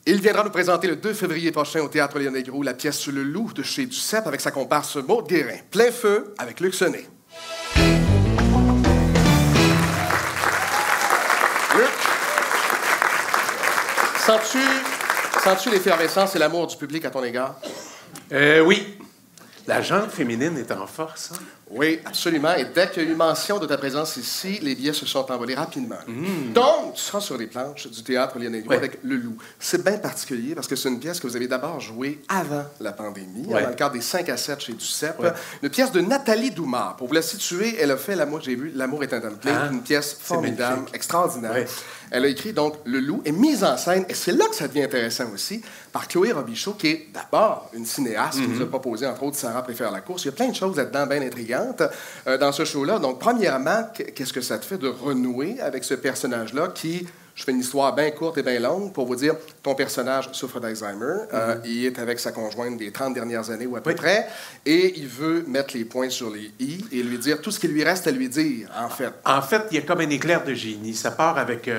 Il viendra nous présenter le 2 février prochain au Théâtre Léon Negro la pièce Le Loup de chez Duceppe avec sa comparse Maude Guérin. Plein feu avec Luc Sonnet. Luc, sens-tu l'effervescence et l'amour du public à ton égard? Oui. La gente féminine est en force. Hein? Oui, absolument. Et dès qu'il y a eu mention de ta présence ici, les billets se sont envolés rapidement. Donc, tu seras sur les planches du Théâtre Léon Negro avec Le Loup. C'est bien particulier parce que c'est une pièce que vous avez d'abord jouée avant la pandémie, dans le cadre des 5 à 7 chez Duceppe. Une pièce de Nathalie Doumard. Pour vous la situer, elle a fait j'ai vu L'amour est intemplé, une pièce formidable, extraordinaire. Ouais. Elle a écrit donc Le Loup et mise en scène, et c'est là que ça devient intéressant aussi, par Chloé Robichaud, qui est d'abord une cinéaste qui nous a proposé, entre autres, Sarah préfère la course. Il y a plein de choses là-dedans bien intrigantes dans ce show-là. Donc, premièrement, qu'est-ce que ça te fait de renouer avec ce personnage-là qui, je fais une histoire bien courte et bien longue pour vous dire, ton personnage souffre d'Alzheimer. Il est avec sa conjointe des 30 dernières années ou à peu près, et il veut mettre les points sur les i et lui dire tout ce qu'il lui reste à lui dire, en fait. En fait, il y a comme un éclair de génie. Ça part avec...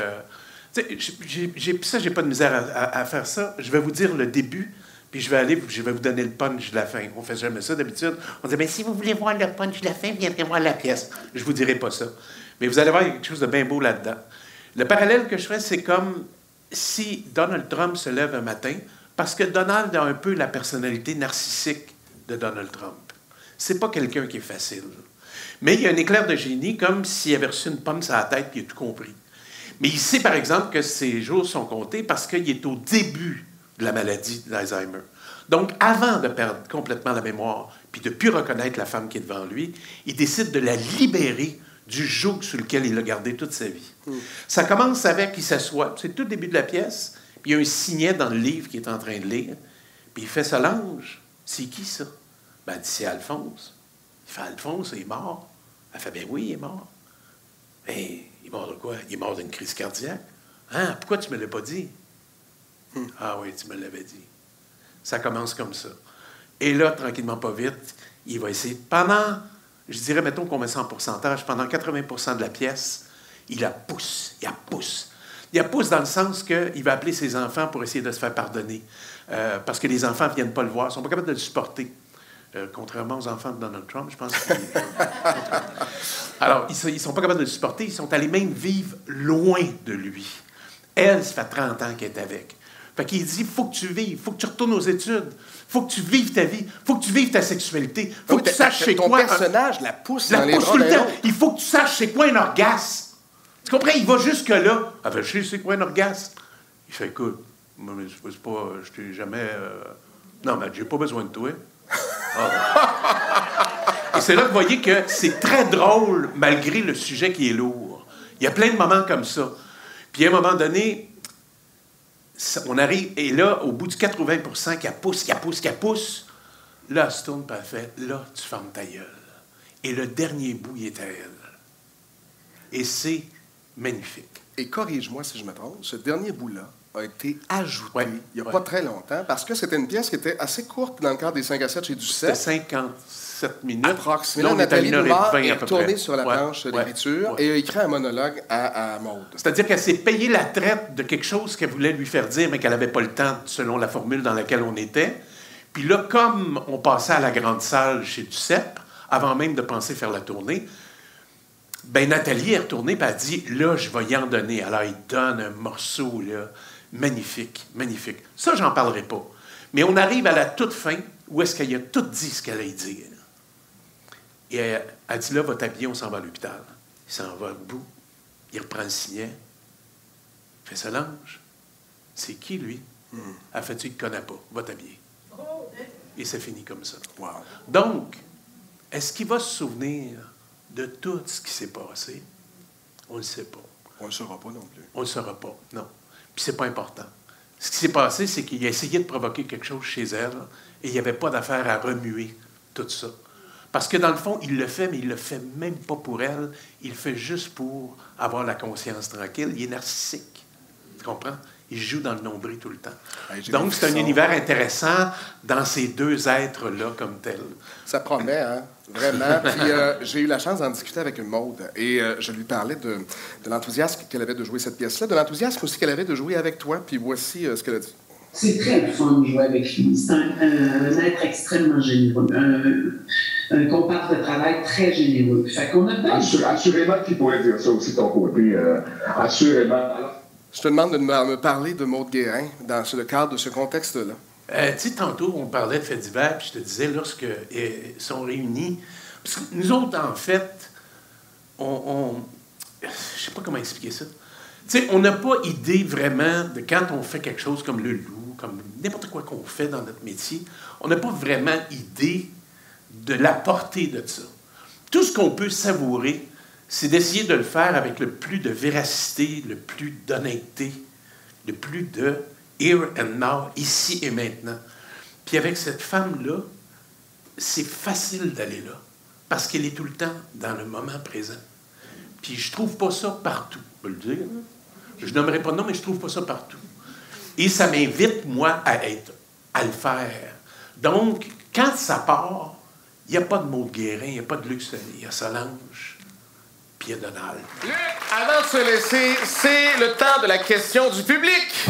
j'ai pas de misère à faire ça. Je vais vous dire le début, puis je vais vous donner le punch de la fin. On fait jamais ça d'habitude. On dit, bien, si vous voulez voir le punch de la fin, viendrez voir la pièce. Je vous dirai pas ça. Mais vous allez voir, il y a quelque chose de bien beau là-dedans. Le parallèle que je ferais, c'est comme si Donald Trump se lève un matin, parce que Donald a un peu la personnalité narcissique de Donald Trump. C'est pas quelqu'un qui est facile. Mais il y a un éclair de génie, comme s'il avait reçu une pomme sur la tête et il a tout compris. Mais il sait, par exemple, que ses jours sont comptés parce qu'il est au début de la maladie d'Alzheimer. Donc, avant de perdre complètement la mémoire puis de ne plus reconnaître la femme qui est devant lui, il décide de la libérer du joug sur lequel il a gardé toute sa vie. Ça commence avec, il s'assoit, c'est tout le début de la pièce, puis il y a un signet dans le livre qu'il est en train de lire, puis il fait Solange. C'est qui, ça? Ben, il dit, c'est Alphonse. Il fait, Alphonse, il est mort. Elle fait, ben oui, il est mort. Ben, il est mort de quoi? Il est mort d'une crise cardiaque. Hein? Pourquoi tu ne me l'as pas dit? Ah oui, tu me l'avais dit. Ça commence comme ça. Et là, tranquillement, pas vite, il va essayer, pendant, je dirais, mettons qu'on met ça en pourcentage, pendant 80% de la pièce, il la pousse. Il la pousse dans le sens qu'il va appeler ses enfants pour essayer de se faire pardonner. Parce que les enfants ne viennent pas le voir, ils ne sont pas capables de le supporter. Contrairement aux enfants de Donald Trump, je pense qu'ils... Alors, ils ne sont pas capables de le supporter, ils sont allés même vivre loin de lui. Elle, ça fait 30 ans qu'elle est avec. Fait qu'il dit, il faut que tu vives, il faut que tu retournes aux études, il faut que tu vives ta vie, il faut que tu vives ta sexualité, il faut que tu saches c'est quoi... Ton personnage la pousse dans les bras tout le temps. Il faut que tu saches c'est quoi un orgasme. Tu comprends? Il va jusque-là. Elle fait, je sais c'est quoi un orgasme. Il fait, écoute, moi, c'est pas, je t'ai jamais... Non, mais j'ai pas besoin de toi. Et c'est là que vous voyez que c'est très drôle, malgré le sujet qui est lourd. Il y a plein de moments comme ça. Puis à un moment donné... On arrive, et là, au bout du 80% qu'elle pousse, là, elle se tourne, puis elle fait, là, tu fermes ta gueule. Et le dernier bout, il est à elle. Et c'est magnifique. Et corrige-moi si je me trompe, ce dernier bout-là a été ajouté il n'y a pas très longtemps, parce que c'était une pièce qui était assez courte dans le cadre des 5 à 7 chez Duceppe. C'était 57 minutes. Approximativement. Nathalie Doumard est retournée sur la planche d'écriture et a écrit un monologue à Maude. C'est-à-dire qu'elle s'est payée la traite de quelque chose qu'elle voulait lui faire dire, mais qu'elle n'avait pas le temps, selon la formule dans laquelle on était. Puis là, comme on passait à la grande salle chez Duceppe, avant même de penser faire la tournée, ben Nathalie est retournée et elle a dit, là, je vais y en donner. Alors, il donne un morceau, là, magnifique, magnifique. Ça, j'en parlerai pas. Mais on arrive à la toute fin, où est-ce qu'elle a tout dit ce qu'elle allait dire. Et elle dit, là, va t'habiller, on s'en va à l'hôpital. Il s'en va au bout. Il reprend le signet. Il fait Solange. C'est qui, lui? Elle fait, tu ne le connais pas. Va t'habiller. Et c'est fini comme ça. Wow. Donc, est-ce qu'il va se souvenir de tout ce qui s'est passé? On ne le sait pas. On ne le saura pas non plus. On ne le saura pas, non. Puis c'est pas important. Ce qui s'est passé, c'est qu'il a essayé de provoquer quelque chose chez elle et il n'y avait pas d'affaire à remuer tout ça. Parce que dans le fond, il le fait, mais il le fait même pas pour elle. Il le fait juste pour avoir la conscience tranquille. Il est narcissique. Tu comprends? Il joue dans le nombril tout le temps. Donc, c'est un univers intéressant dans ces deux êtres-là comme tels. Ça promet, hein? Vraiment. Puis j'ai eu la chance d'en discuter avec une Maude et je lui parlais de l'enthousiasme qu'elle avait de jouer cette pièce-là, de l'enthousiasme aussi qu'elle avait de jouer avec toi. Puis voici ce qu'elle a dit. C'est très le fun de jouer avec lui. C'est un être extrêmement généreux. Un comparse de travail très généreux. Fait qu'on a pas... Assurément qu'il pourrait dire ça aussi de ton côté. Assurément. Alors... Je te demande de me parler de Maude Guérin dans le cadre de ce contexte-là. Tu sais, tantôt, on parlait de faits divers, puis je te disais, lorsqu'ils sont réunis... Parce que nous autres, en fait, je sais pas comment expliquer ça. Tu sais, on n'a pas idée vraiment de quand on fait quelque chose comme le loup, comme n'importe quoi qu'on fait dans notre métier, on n'a pas vraiment idée de la portée de ça. Tout ce qu'on peut savourer, c'est d'essayer de le faire avec le plus de véracité, le plus d'honnêteté, le plus de here and now, ici et maintenant. Puis avec cette femme-là, c'est facile d'aller là, parce qu'elle est tout le temps dans le moment présent. Puis je trouve pas ça partout, je peux le dire. Je nommerai pas de nom, mais je trouve pas ça partout. Et ça m'invite, moi, à le faire. Donc, quand ça part, il n'y a pas de Maude Guérin, il n'y a pas de Luc Sonnet, il y a Solange, puis il y a Donald. Luc, avant de se laisser, c'est le temps de la question du public.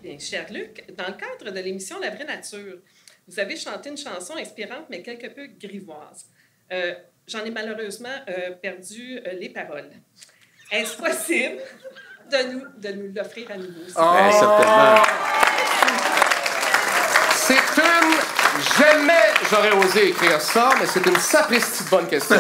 Bien, cher Luc, dans le cadre de l'émission La vraie nature, vous avez chanté une chanson inspirante, mais quelque peu grivoise. J'en ai malheureusement perdu les paroles. Est-ce possible de nous l'offrir à nouveau? Bien, certainement. C'est une... Jamais j'aurais osé écrire ça, mais c'est une sapristi de bonne question.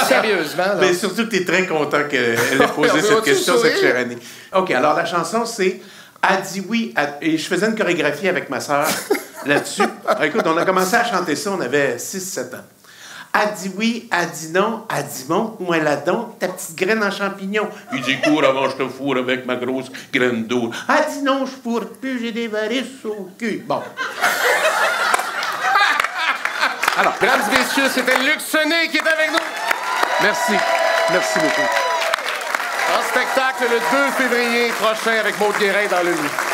Sérieusement. Là. Mais surtout que tu es très content qu'elle ait posé cette question, cette chère année. OK, alors la chanson, c'est « A dit oui ». Et je faisais une chorégraphie avec ma sœur là-dessus. Écoute, on a commencé à chanter ça, on avait 6-7 ans. A dit oui, a dit non, a dit montre-moi la donc, ta petite graine en champignon. Il dit cours avant, je te fourre avec ma grosse graine d'eau. A dit non, je fourre plus, j'ai des varices au cul. Bon. Alors, mesdames et messieurs, c'était Luc Sonnet qui est avec nous. Merci. Merci beaucoup. En spectacle le 2 février prochain avec Maude Guérin dans le lit.